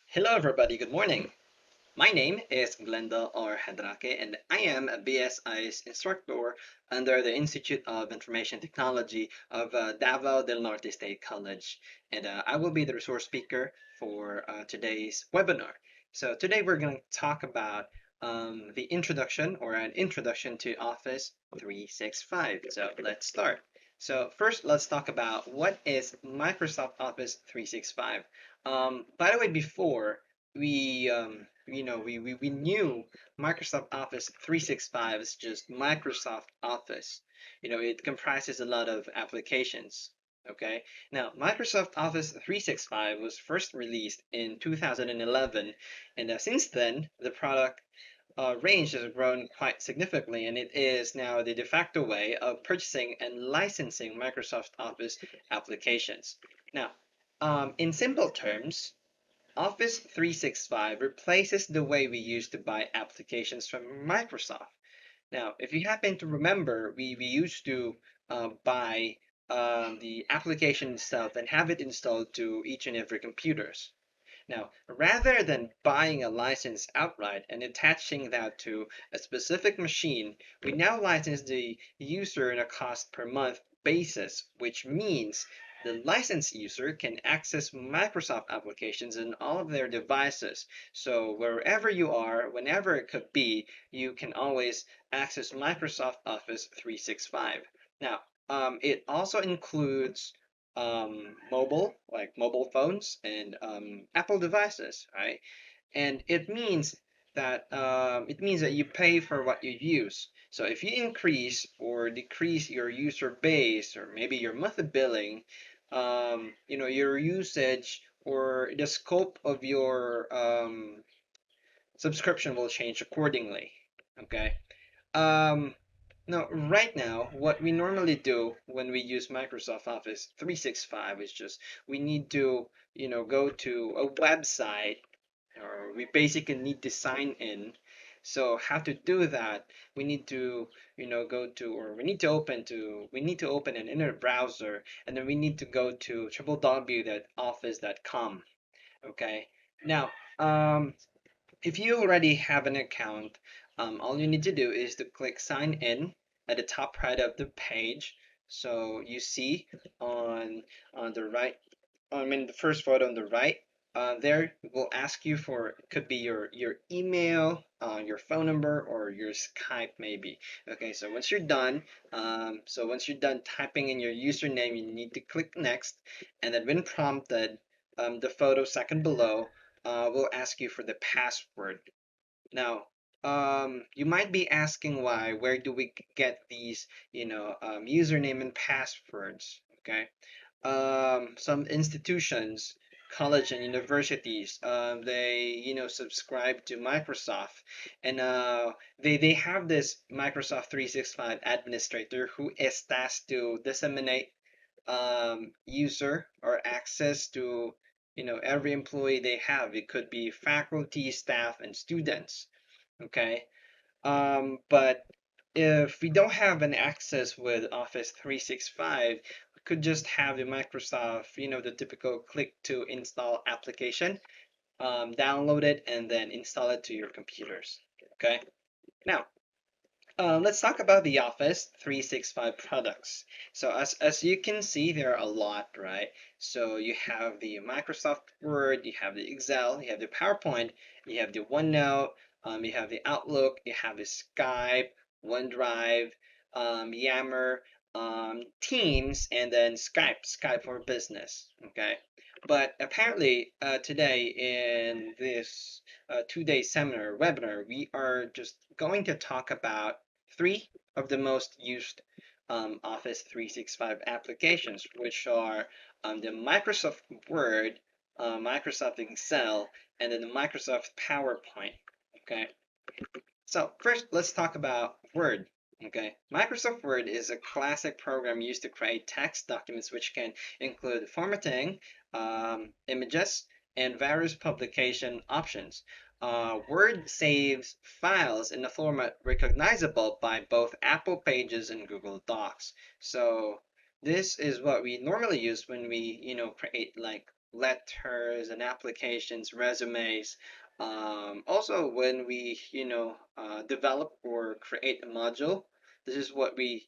Hello everybody, good morning. My name is Glendell or Jadraque and I am a BSI's instructor under the Institute of Information Technology of Davao del Norte State College. And I will be the resource speaker for today's webinar. So today we're going to talk about the introduction or an introduction to Office 365. So let's start. So first, let's talk about what is Microsoft Office 365. By the way, before we we knew Microsoft Office 365 is just Microsoft Office. It comprises a lot of applications. Okay. Now, Microsoft Office 365 was first released in 2011, and since then, the product range has grown quite significantly, and it is now the de facto way of purchasing and licensing Microsoft Office applications. Now, in simple terms, Office 365 replaces the way we used to buy applications from Microsoft. Now, if you happen to remember, we used to buy the application itself and have it installed to each and every computers. Now, rather than buying a license outright and attaching that to a specific machine, we now license the user on a cost per month basis, which means the licensed user can access Microsoft applications in all of their devices. So wherever you are, whenever it could be, you can always access Microsoft Office 365. Now, it also includes mobile phones and Apple devices, right? And it means that you pay for what you use. So if you increase or decrease your user base or maybe your monthly billing, your usage or the scope of your subscription will change accordingly. Okay. Um, Now, right now, what we normally do when we use Microsoft Office 365 is just we need to, go to a website or we basically need to sign in. So how to do that? We need to, go to or we need to open an internet browser and then we need to go to www.office.com. Okay. Now, if you already have an account, all you need to do is to click sign in at the top right of the page. So you see on the right, the first photo on the right, there will ask you for could be your email, your phone number, or your Skype maybe. Okay, so once you're done typing in your username, you need to click next, and then when prompted, the photo second below will ask you for the password. Now, you might be asking why, where do we get these, username and passwords? Okay. Some institutions, college and universities, they, subscribe to Microsoft, and they have this Microsoft 365 administrator who is tasked to disseminate user or access to every employee they have. It could be faculty, staff, and students. Okay. But if we don't have an access with Office 365, we could just have the Microsoft, the typical click to install application, download it, and then install it to your computers. Okay. Now, let's talk about the Office 365 products. So as you can see, there are a lot, right? So you have the Microsoft Word, you have the Excel, you have the PowerPoint, you have the OneNote, you have the Outlook, you have the Skype, OneDrive, Yammer, Teams, and then Skype for Business. Okay. But apparently, today in this 2-day seminar webinar, we are just going to talk about three of the most used Office 365 applications, which are the Microsoft Word, Microsoft Excel, and then the Microsoft PowerPoint. Okay, so first let's talk about Word. Okay, Microsoft Word is a classic program used to create text documents which can include formatting, images, and various publication options. Word saves files in a format recognizable by both Apple Pages and Google Docs. So this is what we normally use when we, create like letters and applications, resumes. Also, when we, develop or create a module, this is what we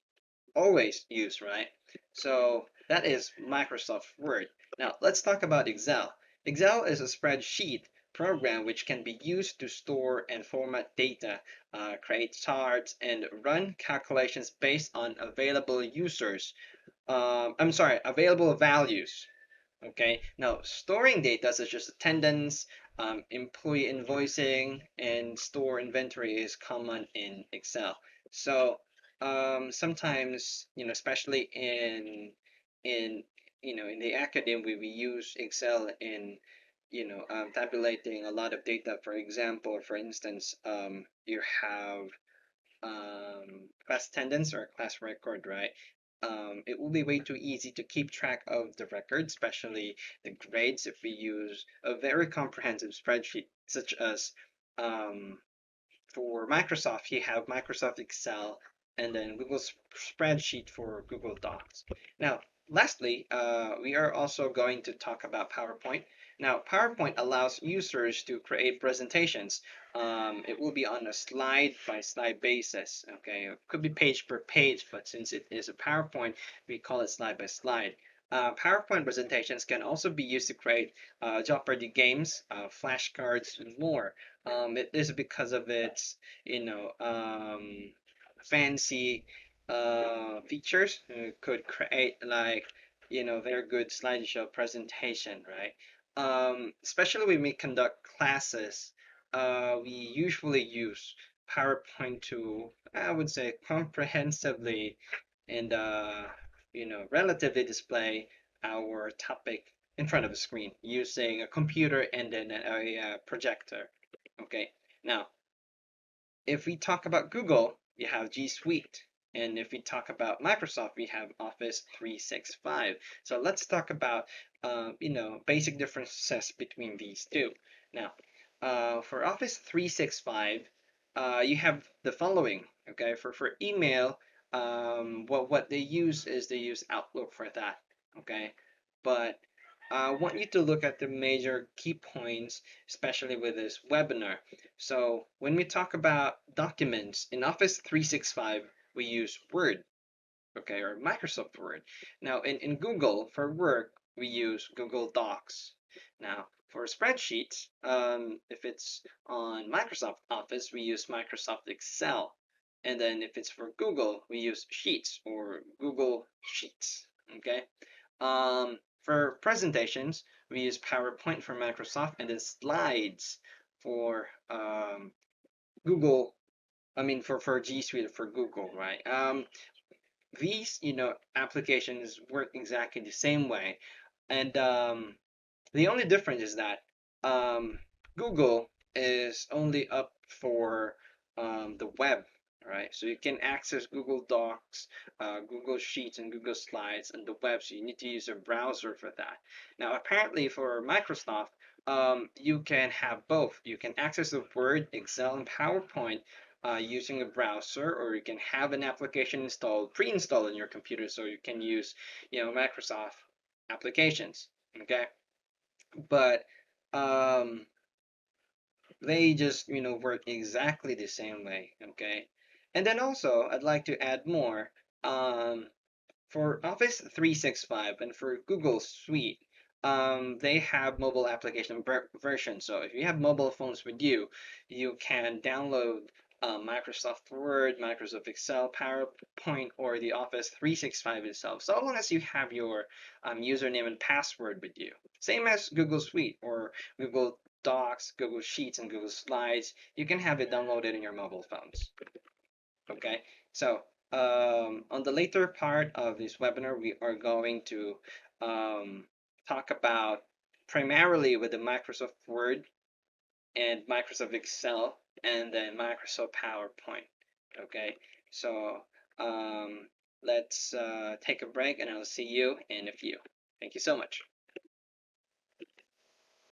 always use, right? So that is Microsoft Word. Now let's talk about Excel. Excel is a spreadsheet program which can be used to store and format data, create charts, and run calculations based on available users. Available values. Okay, now storing data such as attendance, employee invoicing, and store inventory is common in Excel. So sometimes, especially in in the academy, we use Excel in tabulating a lot of data. For example, for instance, you have class attendance or class record, right? It will be way too easy to keep track of the record, especially the grades, if we use a very comprehensive spreadsheet, such as um, for Microsoft, you have Microsoft Excel and then Google Spreadsheet for Google Docs. Now, lastly, we are also going to talk about PowerPoint. Now, PowerPoint allows users to create presentations. It will be on a slide by slide basis. Okay, it could be page per page, but since it is a PowerPoint, we call it slide by slide. PowerPoint presentations can also be used to create Jeopardy games, flashcards, and more. It is because of its, fancy features. Could create like, very good slideshow presentation, right? Especially when we conduct classes, we usually use PowerPoint to, I would say, comprehensively and relatively display our topic in front of a screen using a computer and then a projector. Okay, now if we talk about Google, we have G Suite. And if we talk about Microsoft, we have Office 365. So let's talk about, basic differences between these two. Now, for Office 365, you have the following. Okay, for email, what they use is they use Outlook for that. Okay, but I want you to look at the major key points, especially with this webinar. So when we talk about documents in Office 365, we use Word, okay, or Microsoft Word. Now in Google for work, we use Google Docs. Now for spreadsheets, if it's on Microsoft Office, we use Microsoft Excel. And then if it's for Google, we use Sheets or Google Sheets, okay? For presentations, we use PowerPoint for Microsoft and then slides for Google. I mean, for G Suite for Google, right? These applications work exactly the same way, and the only difference is that um, Google is only up for the web, right? So you can access Google Docs, Google Sheets, and Google Slides on the web. So you need to use a browser for that. Now, apparently for Microsoft, you can have both. You can access the Word, Excel, and PowerPoint using a browser, or you can have an application installed, pre-installed in your computer, so you can use, Microsoft applications. Okay, but um, they just work exactly the same way. Okay, and then also I'd like to add more. Um, for Office 365 and for Google Suite, they have mobile application version. So if you have mobile phones with you, you can download Microsoft Word, Microsoft Excel, PowerPoint, or the Office 365 itself, so long as you have your username and password with you. Same as Google Suite or Google Docs, Google Sheets, and Google Slides. You can have it downloaded in your mobile phones. Okay, so on the later part of this webinar, we are going to talk about primarily with the Microsoft Word and Microsoft Excel and then Microsoft PowerPoint. Okay, so let's take a break and I'll see you in a few. Thank you so much.